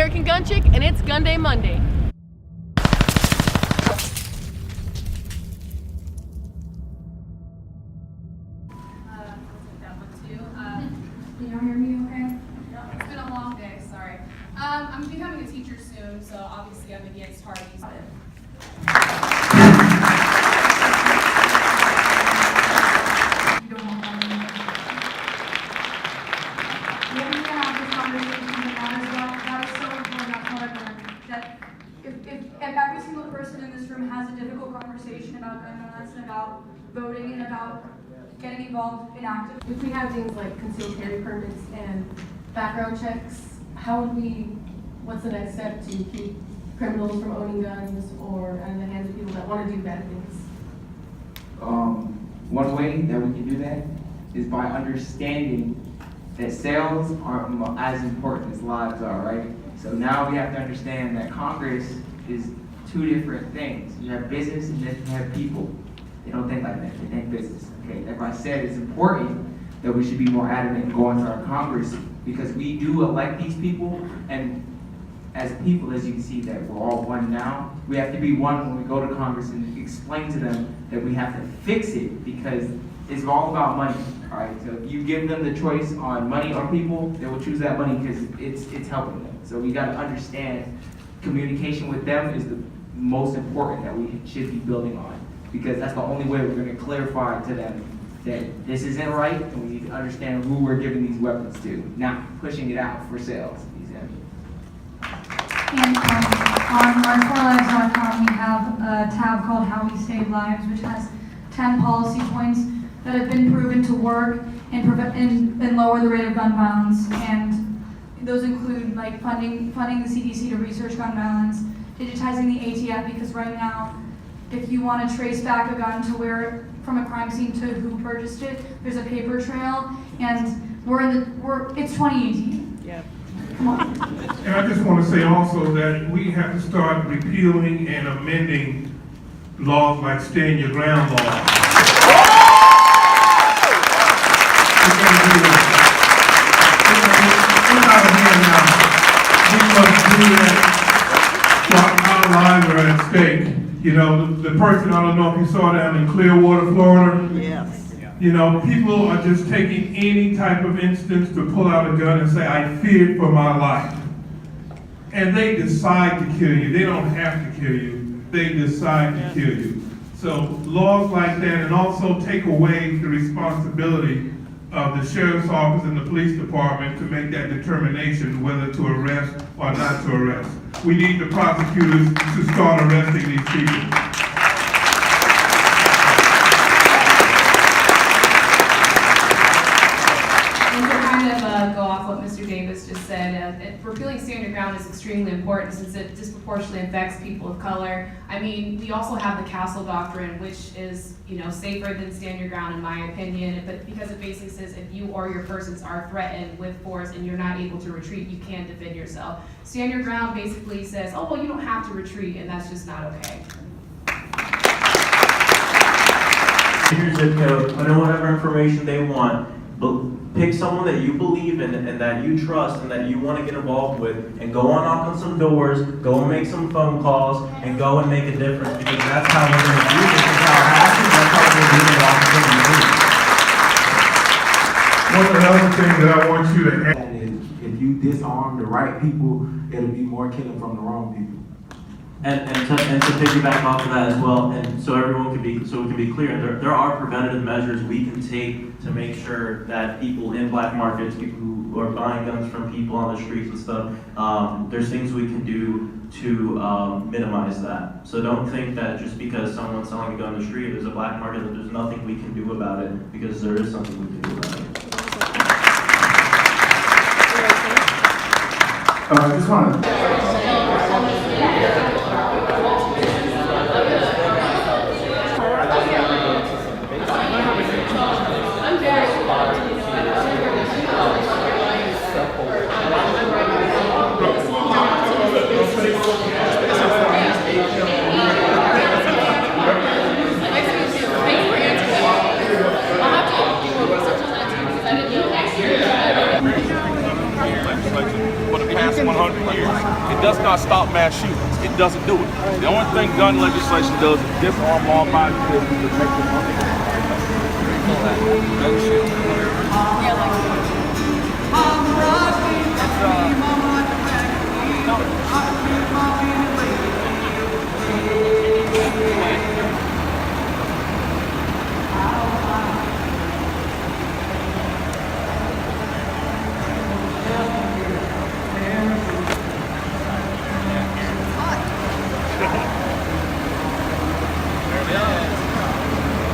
American Gun Chick, and it's Gun Day Monday. Can y'all hear me okay? No, it's been a long day, sorry. I'm becoming a teacher soon, so obviously I'm against tardies. You don't want that anymore. We need to have this conversation, and that is so important. That's what I've learned. That if every single person in this room has a difficult conversation about gun violence and about voting and about getting involved in active. If we have things like concealed carry permits and background checks, what's the next step to keep criminals from owning guns or in the hands of people that want to do bad things? One way that we can do that is by understanding that sales are as important as lives are, right? So now we have to understand that Congress is two different things. You have business and then you have people. They don't think like that, they think business. Okay, that's why I said it's important that we should be more adamant in going to our Congress, because we do elect these people, and as people, as you can see, that we're all one now. We have to be one when we go to Congress and explain to them that we have to fix it, because it's all about money, all right? So if you give them the choice on money or people, they will choose that money because it's helping them. So we gotta understand communication with them is the most important that we should be building on, because that's the only way we're gonna clarify to them that this isn't right, and we need to understand who we're giving these weapons to, not pushing it out for sales. And on markforlives.com, we have a tab called How We Save Lives, which has 10 policy points that have been proven to work and lower the rate of gun violence. And those include like funding the CDC to research gun violence, digitizing the ATF, because right now, if you want to trace back a gun to where, from a crime scene to who purchased it, there's a paper trail, and it's 2018. Yep. Come on. And I just want to say also that we have to start repealing and amending laws like stand your ground law. We're going to do that. We're out of here now. We must do that. Our lives are at stake. You know, the person, I don't know if you saw down in Clearwater, Florida. Yes. You know, people are just taking any type of instance to pull out a gun and say, I feared for my life. And they decide to kill you. They don't have to kill you. They decide to kill you. So laws like that, and also take away the responsibility of the sheriff's office and the police department to make that determination whether to arrest or not to arrest. We need the prosecutors to start arresting these people. Go off what Mr. Davis just said. Repealing stand your ground is extremely important since it disproportionately affects people of color. I mean, we also have the Castle Doctrine, which is, safer than stand your ground in my opinion, but because it basically says if you or your persons are threatened with force and you're not able to retreat, you can defend yourself. Stand your ground basically says, oh, well, you don't have to retreat, and that's just not okay. Your zip code, put in whatever information they want, but pick someone that you believe in and that you trust and that you want to get involved with, and go and knock on some doors, go and make some phone calls, and go and make a difference, because that's how we're going to do this. This is how it happens. That's how we're going to do it. One of the other things that I want you to add is if you disarm the right people, it'll be more killing from the wrong people. And to piggyback off of that as well, and so everyone can be clear, there are preventative measures we can take to make sure that people in black markets, people who are buying guns from people on the streets and stuff, there's things we can do to minimize that. So don't think that just because someone's selling a gun in the street, there's a black market, that there's nothing we can do about it, because there is something we can do about it. I just want to... legislation for the past 100 It does not stop mass shootings. It doesn't do it. The only thing gun legislation does is disarm law-abiding citizens and make them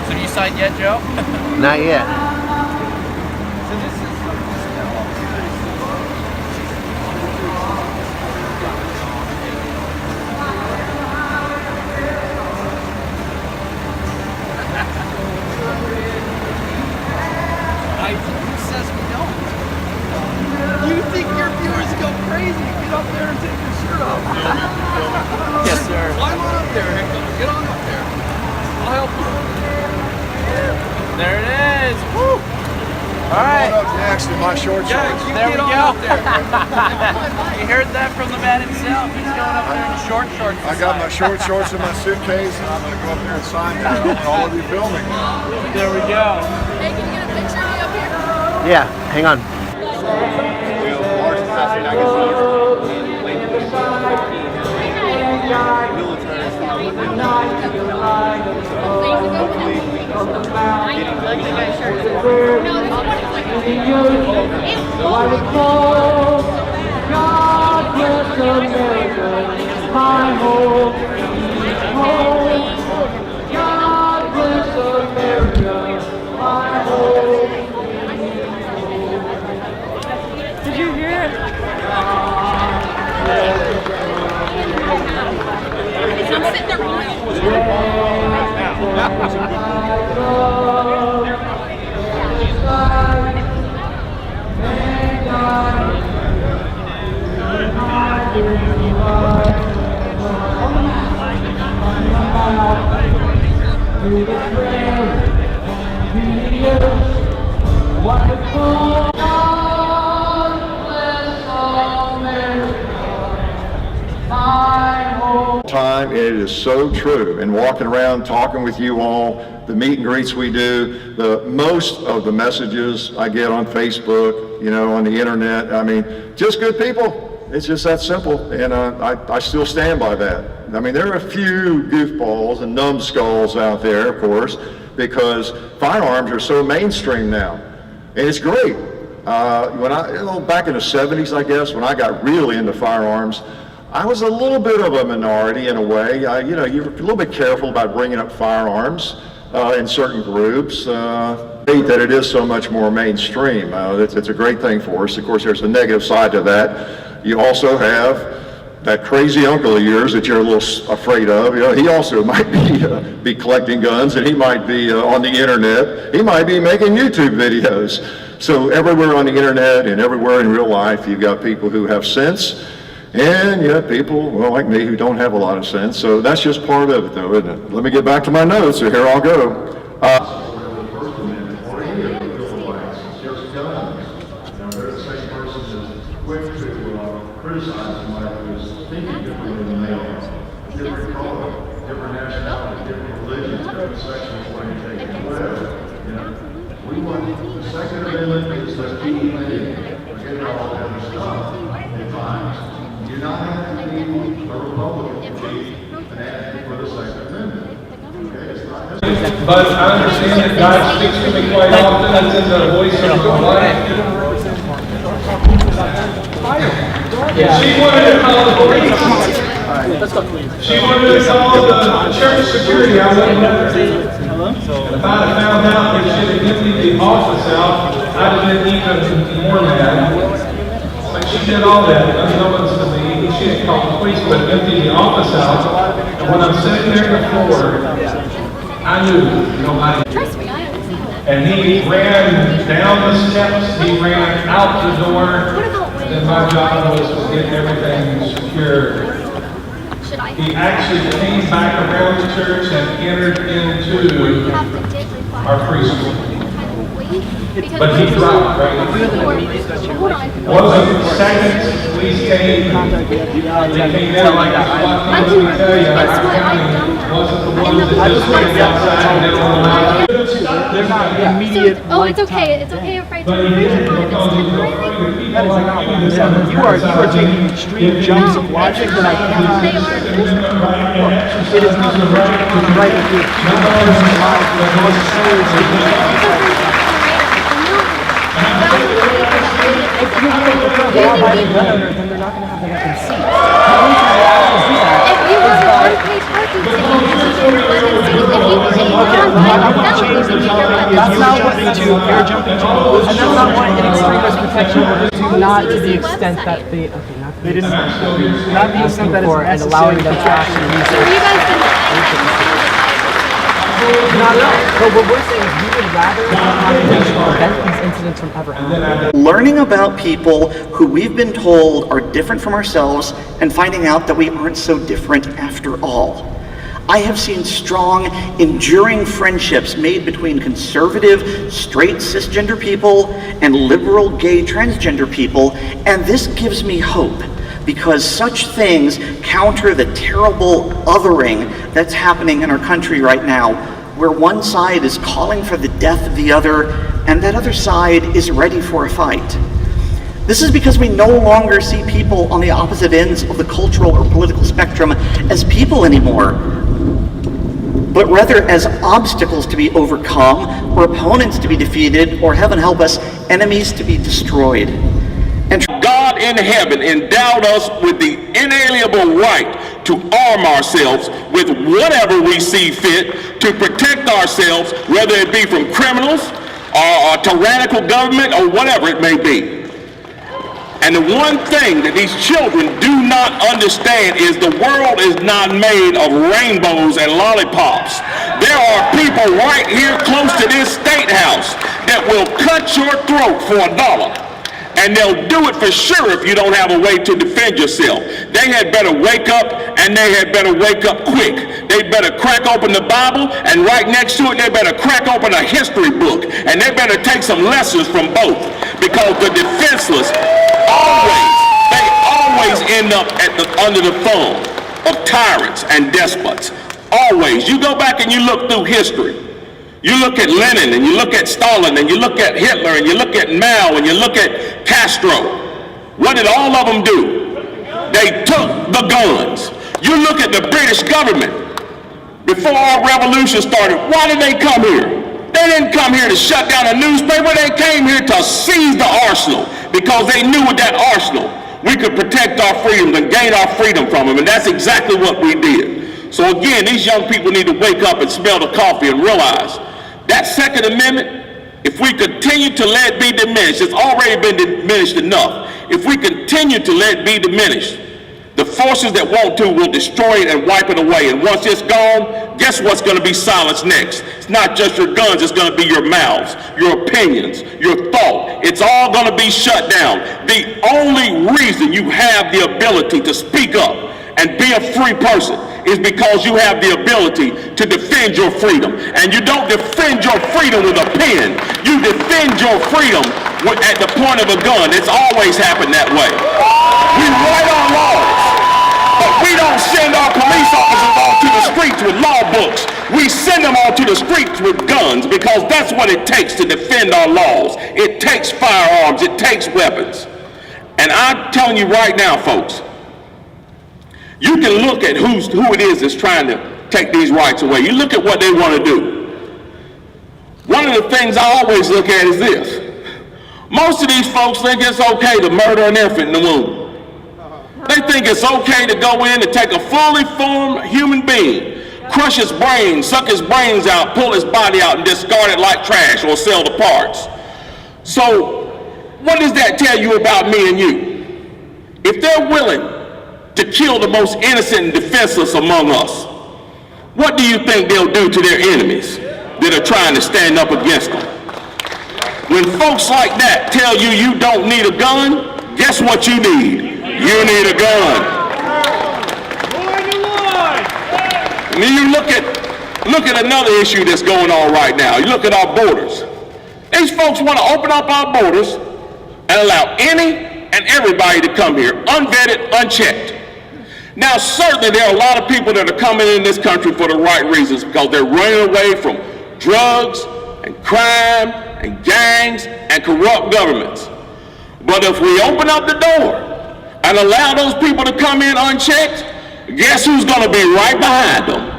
So you signed yet, Joe? Not yet. Who says we don't? You think your viewers go crazy? Get up there and take your shirt off. Yes, sir. Climb on up there, Hector. Get on up there. I'll help you. There it is. Woo! All right. Next in my short shorts. There we go. You heard that from the man himself. He's going up there in the short shorts. I got my short shorts in my suitcase, and I'm going to go up there and sign that. I want all of you filming. There we go. Hey, can you get a picture of me up here? Yeah, hang on. God bless America, my home, God bless America, my home. Did you hear it? I'm sitting there Time, it is so true. And walking around, talking with you all, the meet and greets we do, most of the messages I get on Facebook, you know, on the internet, I mean, just good people. It's just that simple, and I still stand by that. I mean, there are a few goofballs and numbskulls out there, of course, because firearms are so mainstream now, and it's great. Back in the 70s, I guess, when I got really into firearms, I was a little bit of a minority in a way. You're a little bit careful about bringing up firearms in certain groups. Great that it is so much more mainstream. It's a great thing for us. Of course, there's a negative side to that. You also have that crazy uncle of yours that you're a little afraid of. You know, he also might be collecting guns, and he might be on the internet. He might be making YouTube videos. So everywhere on the internet and everywhere in real life, you've got people who have sense, and you have people, well, like me, who don't have a lot of sense. So that's just part of it, though, isn't it? Let me get back to my notes, so here I'll go. Criticize somebody who's thinking differently than they are. Different color, different nationality, different religion, different sexual orientation, whatever. You know, we want the Second Amendment is the key thing. Forget all that other stuff. At times, you're not have to be a Republican to be an advocate for the Second Amendment. Okay, it's not. But I understand that God speaks to me quite often. That's in the voice of my life. She wanted to call the police. She wanted to call the church security. I wouldn't let her do it. If I had found out that she had emptied the office out, I'd have been even more mad. But she did all that, unbeknownst to me. She didn't call the police, but emptied the office out. And when I'm sitting there on the floor, I knew nobody. And he ran down the steps, he ran out the door. And my job was to get everything secured. He actually came back around the church and entered into our preschool. Because But he's right, right? hold on. Seconds, please stay. That's what I've done They're not immediate. Oh, it's okay. It's okay if I do infringement on it. It's temporary. You are taking extreme jumps of logic that I cannot. They are infringement. It is not the right of the person's life that was then they're not going to have the weapon seat. The only time they actually do that If you have an unpaid parking ticket, you should That's not what you're jumping to, and that's not what an extremist protection order do, not to the extent that they didn't, not the extent that it's and allowing them to actually use it. You guys can. Not at all. But what we're saying is we would rather prevent these incidents from ever happening. Learning about people who we've been told are different from ourselves and finding out that we aren't so different after all. I have seen strong, enduring friendships made between conservative, straight cisgender people and liberal, gay, transgender people, and this gives me hope because such things counter the terrible othering that's happening in our country right now, where one side is calling for the death of the other and that other side is ready for a fight. This is because we no longer see people on the opposite ends of the cultural or political spectrum as people anymore, but rather as obstacles to be overcome, or opponents to be defeated, or heaven help us, enemies to be destroyed. And God in heaven endowed us with the inalienable right to arm ourselves with whatever we see fit to protect ourselves, whether it be from criminals or a tyrannical government or whatever it may be. And the one thing that these children do not understand is the world is not made of rainbows and lollipops. There are people right here close to this state house that will cut your throat for $1. And they'll do it for sure if you don't have a way to defend yourself. They had better wake up, and they had better wake up quick. They better crack open the Bible, and right next to it, they better crack open a history book. And they better take some lessons from both. Because the defenseless always end up under the thumb of tyrants and despots. Always. You go back and you look through history. You look at Lenin, and you look at Stalin, and you look at Hitler, and you look at Mao, and you look at Castro. What did all of them do? They took the guns. You look at the British government. Before our revolution started, why did they come here? They didn't come here to shut down a newspaper. They came here to seize the arsenal because they knew with that arsenal we could protect our freedoms and gain our freedom from them, and that's exactly what we did. So again, these young people need to wake up and smell the coffee and realize that Second Amendment, if we continue to let it be diminished, it's already been diminished enough. If we continue to let it be diminished, the forces that want to will destroy it and wipe it away. And once it's gone, guess what's going to be silenced next? It's not just your guns, it's going to be your mouths, your opinions, your thought. It's all going to be shut down. The only reason you have the ability to speak up and be a free person is because you have the ability to defend your freedom. And you don't defend your freedom with a pen. You defend your freedom at the point of a gun. It's always happened that way. We write our laws, but we don't send our police officers out to the streets with law books. We send them out to the streets with guns because that's what it takes to defend our laws. It takes firearms, it takes weapons. And I'm telling you right now, folks, you can look at who it is that's trying to take these rights away. You look at what they want to do. One of the things I always look at is this. Most of these folks think it's okay to murder an infant in the womb. They think it's okay to go in and take a fully formed human being, crush his brain, suck his brains out, pull his body out, and discard it like trash or sell the parts. So what does that tell you about me and you? If they're willing to kill the most innocent and defenseless among us, what do you think they'll do to their enemies that are trying to stand up against them? When folks like that tell you you don't need a gun, guess what you need? You need a gun. And then you look at another issue that's going on right now. You look at our borders. These folks want to open up our borders and allow any and everybody to come here, unvetted, unchecked. Now, certainly there are a lot of people that are coming in this country for the right reasons, because they're running away from drugs and crime and gangs and corrupt governments. But if we open up the door and allow those people to come in unchecked, guess who's going to be right behind them?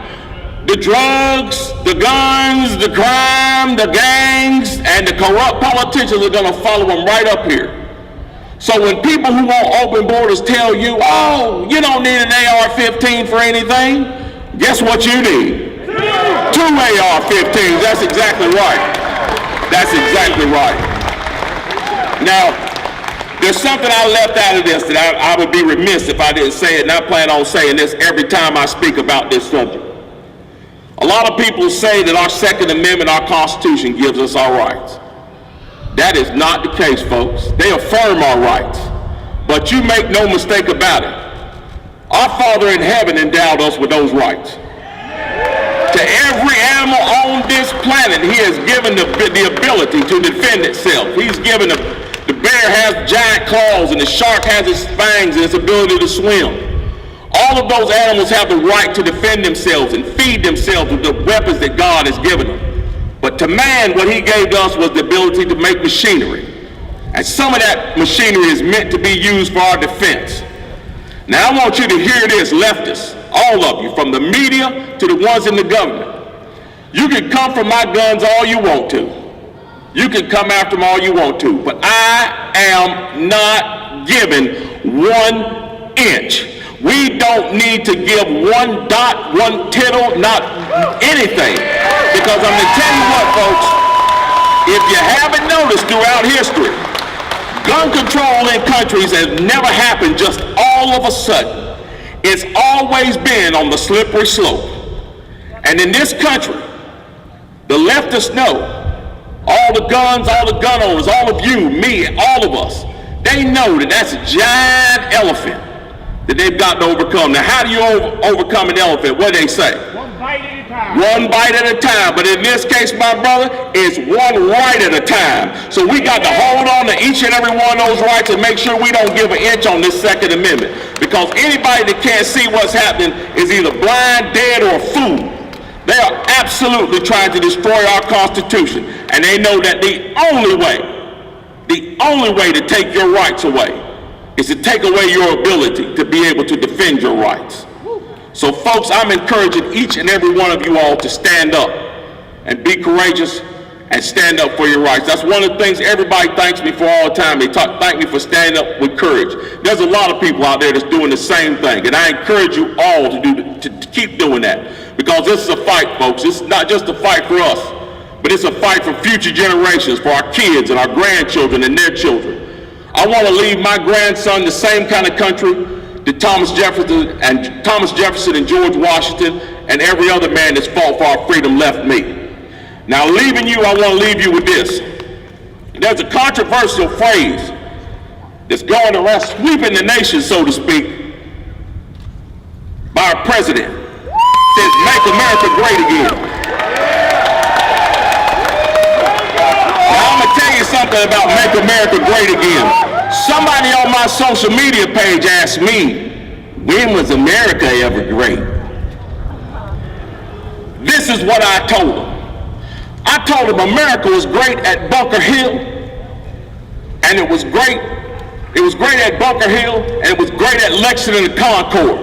The drugs, the guns, the crime, the gangs, and the corrupt politicians are going to follow them right up here. So when people who want open borders tell you, oh, you don't need an AR-15 for anything, guess what you need? 2 AR-15s. That's exactly right. That's exactly right. Now, there's something I left out of this that I would be remiss if I didn't say it, and I plan on saying this every time I speak about this subject. A lot of people say that our Second Amendment, our Constitution, gives us our rights. That is not the case, folks. They affirm our rights. But you make no mistake about it. Our Father in heaven endowed us with those rights. To every animal on this planet, he has given the ability to defend itself. He's given the bear has giant claws, and the shark has its fangs and its ability to swim. All of those animals have the right to defend themselves and feed themselves with the weapons that God has given them. But to man, what he gave us was the ability to make machinery. And some of that machinery is meant to be used for our defense. Now I want you to hear this, leftists, all of you, from the media to the ones in the government. You can come for my guns all you want to. You can come after them all you want to. But I am not giving 1 inch. We don't need to give 1 dot, 1 tittle, not anything. Because I'm going to tell you what, folks, if you haven't noticed throughout history, gun control in countries has never happened just all of a sudden. It's always been on the slippery slope. And in this country, the leftists know, all the guns, all the gun owners, all of you, me, all of us, they know that that's a giant elephant that they've got to overcome. Now, how do you overcome an elephant? What do they say? 1 bite at a time. 1 bite at a time. But in this case, my brother, it's 1 right at a time. So we got to hold on to each and every one of those rights and make sure we don't give an inch on this Second Amendment. Because anybody that can't see what's happening is either blind, dead, or a fool. They are absolutely trying to destroy our Constitution. And they know that the only way to take your rights away is to take away your ability to be able to defend your rights. So folks, I'm encouraging each and every one of you all to stand up and be courageous and stand up for your rights. That's one of the things everybody thanks me for all the time. They thank me for standing up with courage. There's a lot of people out there that's doing the same thing, and I encourage you all to keep doing that, because this is a fight, folks. It's not just a fight for us, but it's a fight for future generations, for our kids and our grandchildren and their children. I want to leave my grandson the same kind of country that Thomas Jefferson and George Washington and every other man that's fought for our freedom left me. Now, leaving you, I want to leave you with this. There's a controversial phrase that's going around sweeping the nation, so to speak, by our president. It says, "Make America great again." Now, I'm going to tell you something about Make America Great Again. Somebody on my social media page asked me, when was America ever great? This is what I told them. I told them America was great at Bunker Hill, and it was great at Bunker Hill, and it was great at Lexington and Concord.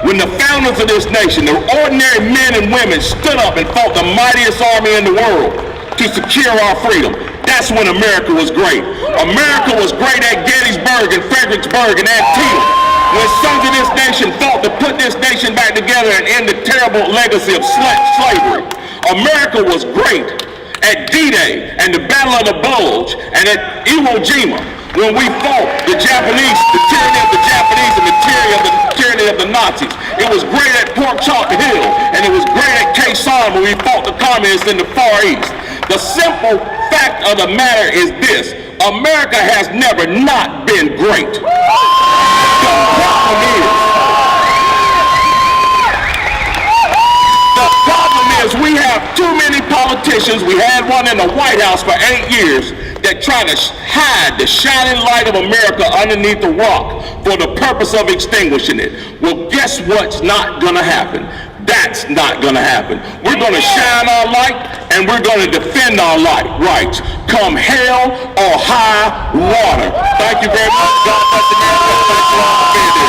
When the founders of this nation, the ordinary men and women, stood up and fought the mightiest army in the world to secure our freedom. That's when America was great. America was great at Gettysburg and Fredericksburg and Antietam, when sons of this nation fought to put this nation back together and end the terrible legacy of slavery. America was great at D-Day and the Battle of the Bulge and at Iwo Jima, when we fought the Japanese, the tyranny of the Japanese and the tyranny of the Nazis. It was great at Pork Chop Hill, and it was great at Khe Sanh when we fought the communists in the Far East. The simple fact of the matter is this: America has never not been great. The problem is we have too many politicians politicians, we had one in the White House for 8 years, that try to hide the shining light of America underneath the rock for the purpose of extinguishing it. Well, guess what's not gonna happen? That's not gonna happen. We're gonna shine our light, and we're gonna defend our rights, come hell or high water. Thank you very much. God bless America. Thank you all for being here.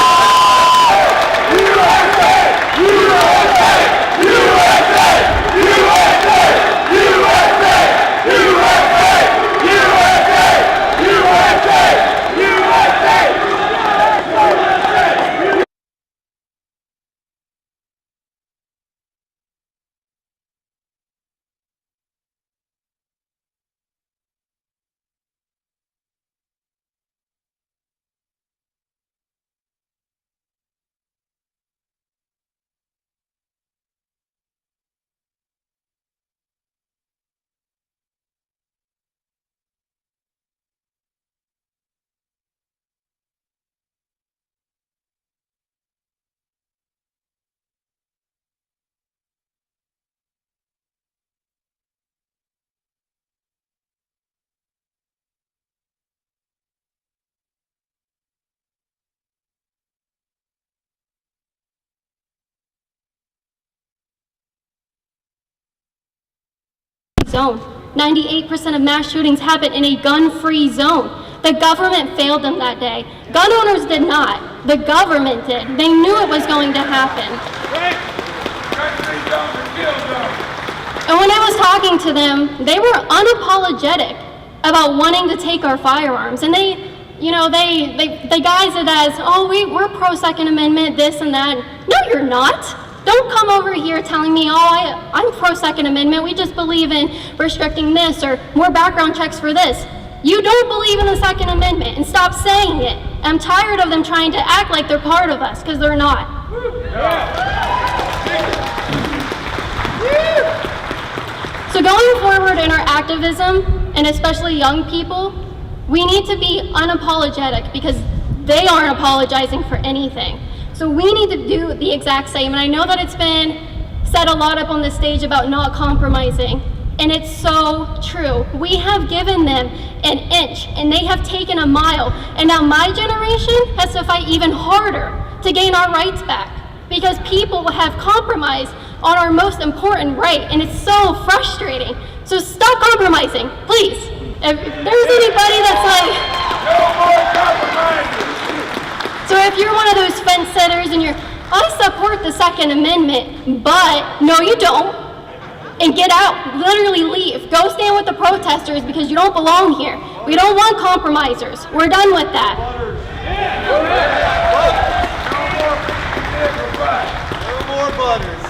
Zone. 98% of mass shootings happen in a gun-free zone. The government failed them that day. Gun owners did not. The government did. They knew it was going to happen. And when I was talking to them, they were unapologetic about wanting to take our firearms. And they guise it as, oh, we're pro-Second Amendment, this and that. No, you're not. Don't come over here telling me, oh, I'm pro-Second Amendment, we just believe in restricting this or more background checks for this. You don't believe in the Second Amendment, and stop saying it. I'm tired of them trying to act like they're part of us, because they're not. So going forward in our activism, and especially young people, we need to be unapologetic, because they aren't apologizing for anything. So we need to do the exact same, and I know that it's been said a lot up on this stage about not compromising, and it's so true. We have given them an inch, and they have taken a mile, and now my generation has to fight even harder to gain our rights back, because people have compromised on our most important right, and it's so frustrating. So stop compromising, please. If there's anybody that's like, no more compromising. So if you're one of those fence sitters and I support the Second Amendment, but no you don't, and get out, literally leave. Go stand with the protesters because you don't belong here. We don't want compromisers. We're done with that. No more butters.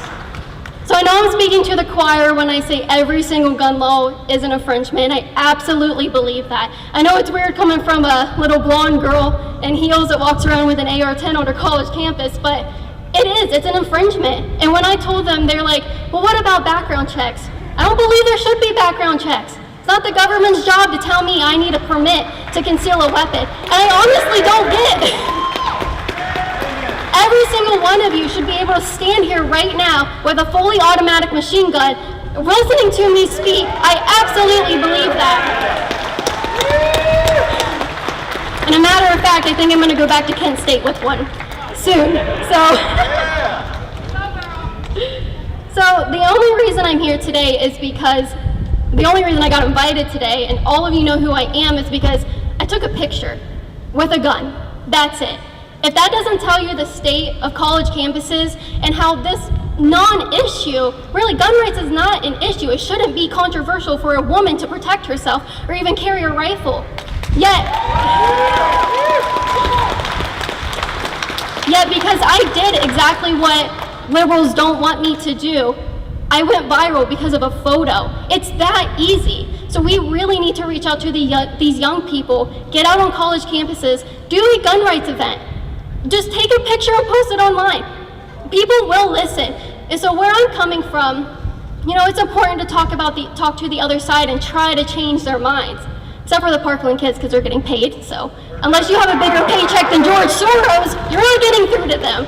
So I know I'm speaking to the choir when I say every single gun law is an infringement. I absolutely believe that. I know it's weird coming from a little blonde girl in heels that walks around with an AR-10 on her college campus, but it's an infringement. And when I told them, they're like, well, what about background checks? I don't believe there should be background checks. It's not the government's job to tell me I need a permit to conceal a weapon. And I honestly don't get it. Every single one of you should be able to stand here right now with a fully automatic machine gun, listening to me speak. I absolutely believe that. And a matter of fact, I think I'm going to go back to Kent State with one soon. So the only reason I'm here today is because, the only reason I got invited today, and all of you know who I am, is because I took a picture with a gun. That's it. If that doesn't tell you the state of college campuses and how this non-issue, really gun rights is not an issue. It shouldn't be controversial for a woman to protect herself or even carry a rifle. Yet because I did exactly what liberals don't want me to do, I went viral because of a photo. It's that easy. So we really need to reach out to these young people, get out on college campuses, do a gun rights event. Just take a picture and post it online. People will listen. And so where I'm coming from, it's important to talk to the other side and try to change their minds. Except for the Parkland kids, because they're getting paid. So unless you have a bigger paycheck than George Soros, you're not getting through to them.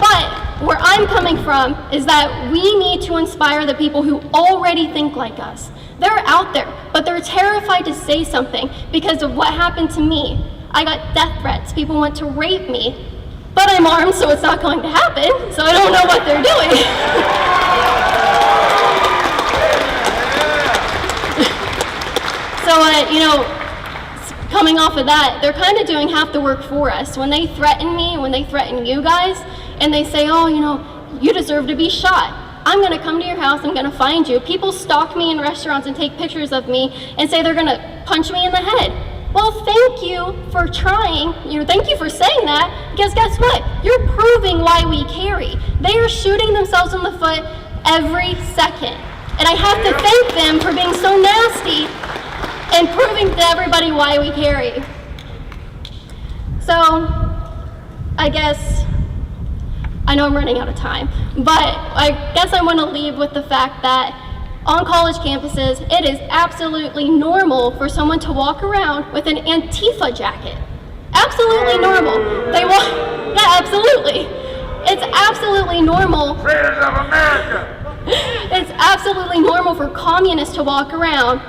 But where I'm coming from is that we need to inspire the people who already think like us. They're out there, but they're terrified to say something because of what happened to me. I got death threats. People want to rape me, but I'm armed, so it's not going to happen, so I don't know what they're doing. So, coming off of that, they're kind of doing half the work for us. When they threaten me, when they threaten you guys, and they say, oh, you deserve to be shot. I'm gonna come to your house, I'm gonna find you. People stalk me in restaurants and take pictures of me and say they're gonna punch me in the head. Well, thank you for trying, thank you for saying that, because guess what? You're proving why we carry. They are shooting themselves in the foot every second. And I have to thank them for being so nasty and proving to everybody why we carry. So, I guess, I know I'm running out of time, but I guess I want to leave with the fact that on college campuses, it is absolutely normal for someone to walk around with an Antifa jacket. Absolutely normal. Yeah, absolutely. It's absolutely normal. Freedom of America! It's absolutely normal for communists to walk around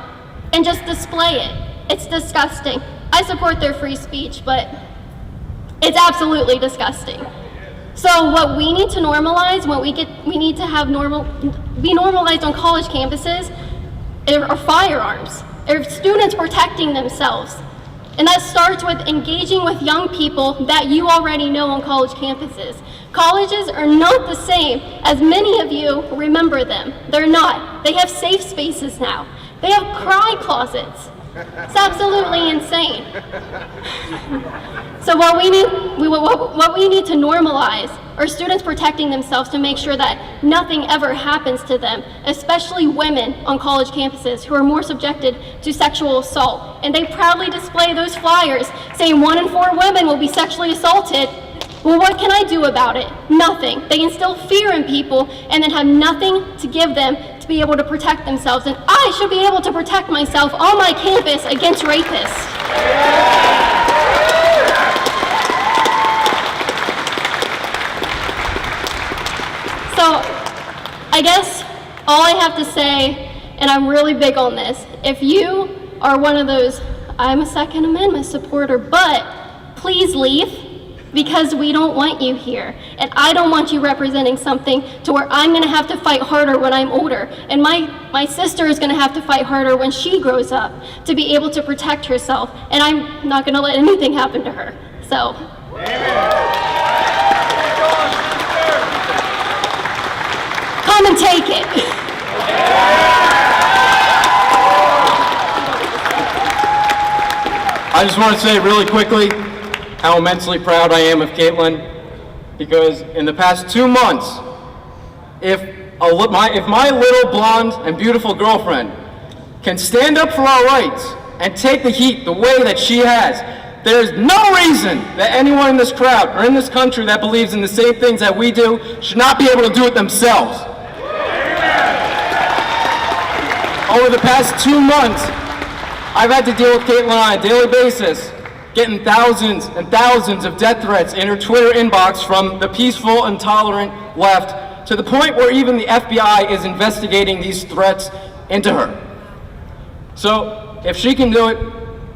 and just display it. It's disgusting. I support their free speech, but it's absolutely disgusting. So what we need to normalize, we need to have be normalized on college campuses are firearms, are students protecting themselves. And that starts with engaging with young people that you already know on college campuses. Colleges are not the same as many of you remember them. They're not. They have safe spaces now. They have cry closets. It's absolutely insane. So what we need to normalize are students protecting themselves to make sure that nothing ever happens to them, especially women on college campuses who are more subjected to sexual assault. And they proudly display those flyers saying 1 in 4 women will be sexually assaulted. Well, what can I do about it? Nothing. They instill fear in people and then have nothing to give them to be able to protect themselves. And I should be able to protect myself on my campus against rapists. So, I guess all I have to say, and I'm really big on this, if you are one of those, I'm a Second Amendment supporter, but please leave, because we don't want you here. And I don't want you representing something to where I'm gonna have to fight harder when I'm older. And my sister is gonna have to fight harder when she grows up to be able to protect herself. And I'm not gonna let anything happen to her, so. Come and take it. I just want to say really quickly how immensely proud I am of Caitlin, because in the past 2 months, if my little blonde and beautiful girlfriend can stand up for our rights and take the heat the way that she has, there's no reason that anyone in this crowd or in this country that believes in the same things that we do should not be able to do it themselves. Over the past 2 months, I've had to deal with Caitlin on a daily basis, getting thousands and thousands of death threats in her Twitter inbox from the peaceful, intolerant left, to the point where even the FBI is investigating these threats into her. So, if she can do it,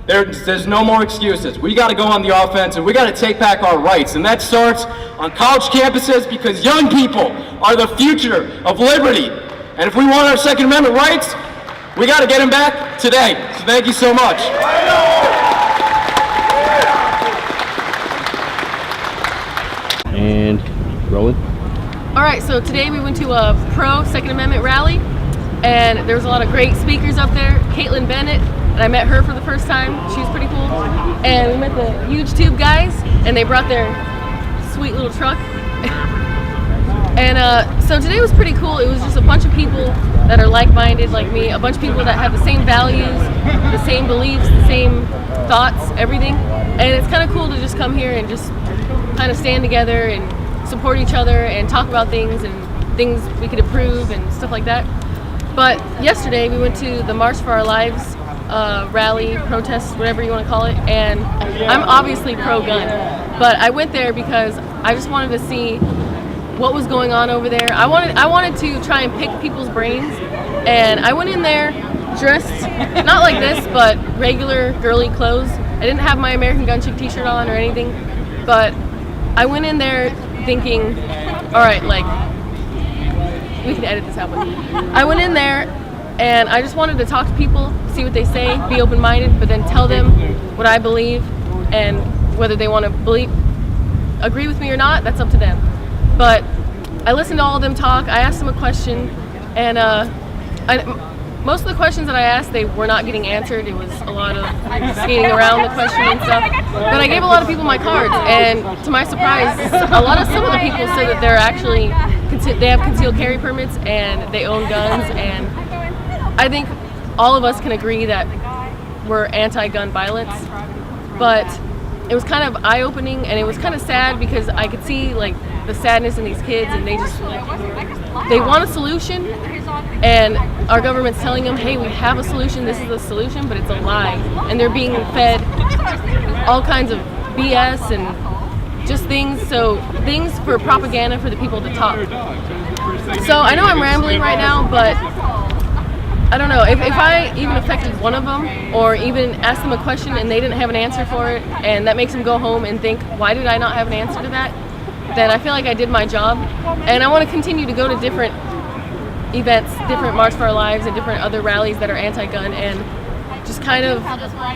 there's no more excuses. We gotta go on the offense and we gotta take back our rights. And that starts on college campuses, because young people are the future of liberty. And if we want our Second Amendment rights, we gotta get them back today. So thank you so much. And rolling. All right, so today we went to a pro Second Amendment rally, and there was a lot of great speakers up there. Caitlin Bennett, and I met her for the first time. She was pretty cool. And we met the Huge Tube guys, and they brought their sweet little truck. And so today was pretty cool. It was just a bunch of people that are like-minded like me, a bunch of people that have the same values, the same beliefs, the same thoughts, everything. And it's kind of cool to just come here and just kind of stand together and support each other and talk about things and things we could improve and stuff like that. But yesterday we went to the March for Our Lives rally, protest, whatever you want to call it, and I'm obviously pro-gun, but I went there because I just wanted to see what was going on over there. I wanted to try and pick people's brains, and I went in there dressed not like this, but regular girly clothes. I didn't have my American Gun Chick t-shirt on or anything, but I went in there thinking, all right, like, we can edit this out, but I went in there and I just wanted to talk to people, see what they say, be open-minded, but then tell them what I believe, and whether they want to agree with me or not, that's up to them. But I listened to all of them talk. I asked them a question, and most of the questions that I asked, they were not getting answered. It was a lot of skating around the question and stuff. But I gave a lot of people my cards, and to my surprise, some of the people said that they're actually, they have concealed carry permits and they own guns, and I think all of us can agree that we're anti-gun violence. But it was kind of eye-opening, and it was kind of sad because I could see like the sadness in these kids, and they want a solution, and our government's telling them, hey, we have a solution, this is the solution, but it's a lie. And they're being fed all kinds of BS and just things for propaganda for the people to talk. So I know I'm rambling right now, but I don't know, if I even affected one of them, or even asked them a question and they didn't have an answer for it, and that makes them go home and think, why did I not have an answer to that? Then I feel like I did my job. And I want to continue to go to different events, different March for Our Lives and different other rallies that are anti-gun, and just kind of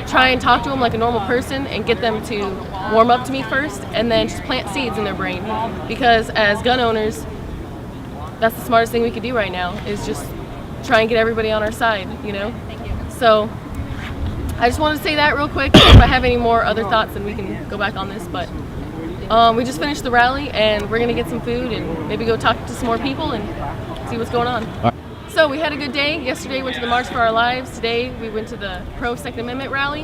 try and talk to them like a normal person and get them to warm up to me first, and then just plant seeds in their brain. Because as gun owners, that's the smartest thing we could do right now, is just try and get everybody on our side, you know? So I just wanted to say that real quick. If I have any more other thoughts, then we can go back on this, but we just finished the rally, and we're gonna get some food and maybe go talk to some more people and see what's going on. So we had a good day. Yesterday we went to the March for Our Lives. Today we went to the pro-Second Amendment rally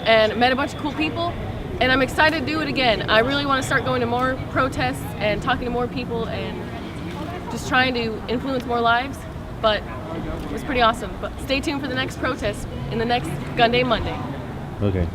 and met a bunch of cool people, and I'm excited to do it again. I really want to start going to more protests and talking to more people and just trying to influence more lives, but it was pretty awesome. But stay tuned for the next protest in the next Gun Day Monday. Okay.